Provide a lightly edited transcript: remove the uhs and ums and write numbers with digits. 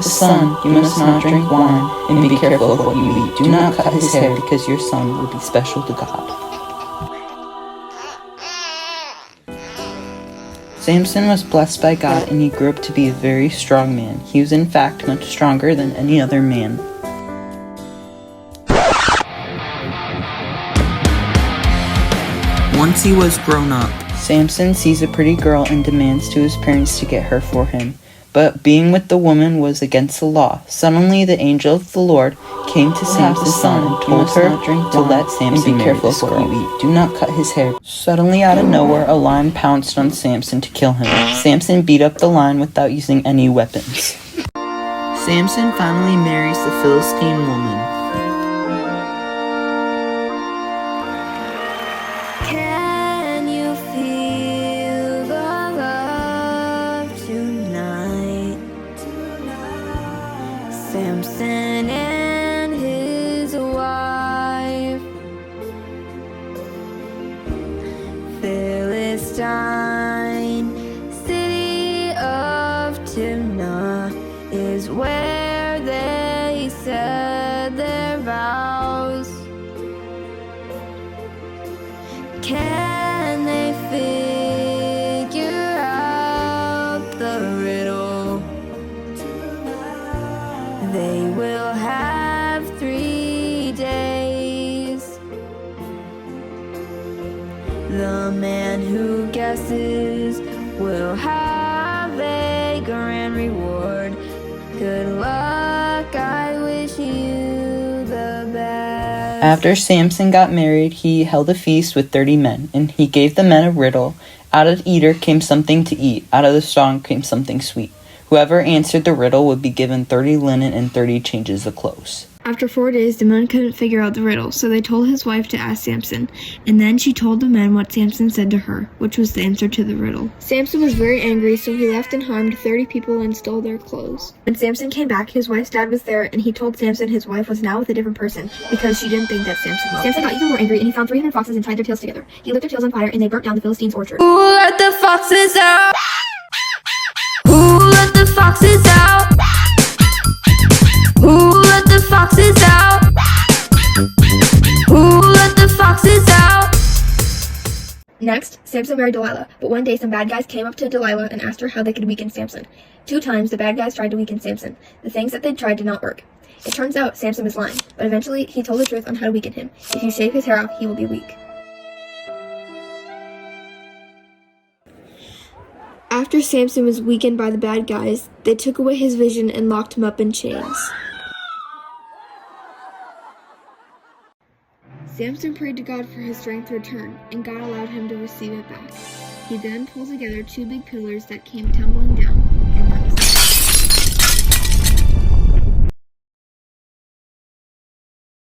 have a son, you must not drink wine, and be careful of what you eat. Do not cut his hair, because your son will be special to God. Samson was blessed by God, and he grew up to be a very strong man. He was in fact much stronger than any other man. Once he was grown up, Samson sees a pretty girl and demands to his parents to get her for him. But being with the woman was against the law. Suddenly the angel of the Lord came to Samson's son and told her to let Samson be careful of what you eat. Do not cut his hair. Suddenly out of nowhere, a lion pounced on Samson to kill him. Samson beat up the lion without using any weapons. Samson finally marries the Philistine woman. Can you feel the love tonight? Samson and his wife, Philistine city of Timnah is where they said their vows. Can they figure out the riddle? They will have 3 days. The man who guesses will have a grand reward. Good luck, I wish you the best. After Samson got married, he held a feast with 30 men, and he gave the men a riddle. Out of the eater came something to eat. Out of the strong came something sweet. Whoever answered the riddle would be given 30 linen and 30 changes of clothes. After 4 days, the men couldn't figure out the riddle, so they told his wife to ask Samson, and then she told the men what Samson said to her, which was the answer to the riddle. Samson was very angry, so he left and harmed 30 people and stole their clothes. When Samson came back, his wife's dad was there, and he told Samson his wife was now with a different person, because she didn't think that Samson loved her. Samson got even more angry, and he found 300 foxes and tied their tails together. He lit their tails on fire, and they burnt down the Philistines' orchard. Who let the foxes out? Who let the foxes out? Who let the foxes out? Who let the foxes out? Next, Samson married Delilah, but one day some bad guys came up to Delilah and asked her how they could weaken Samson. 2 times the bad guys tried to weaken Samson. The things that they tried did not work. It turns out Samson was lying, but eventually he told the truth on how to weaken him. If you shave his hair off, he will be weak. After Samson was weakened by the bad guys, they took away his vision and locked him up in chains. Samson prayed to God for his strength to return, and God allowed him to receive it back. He then pulled together 2 big pillars that came tumbling down.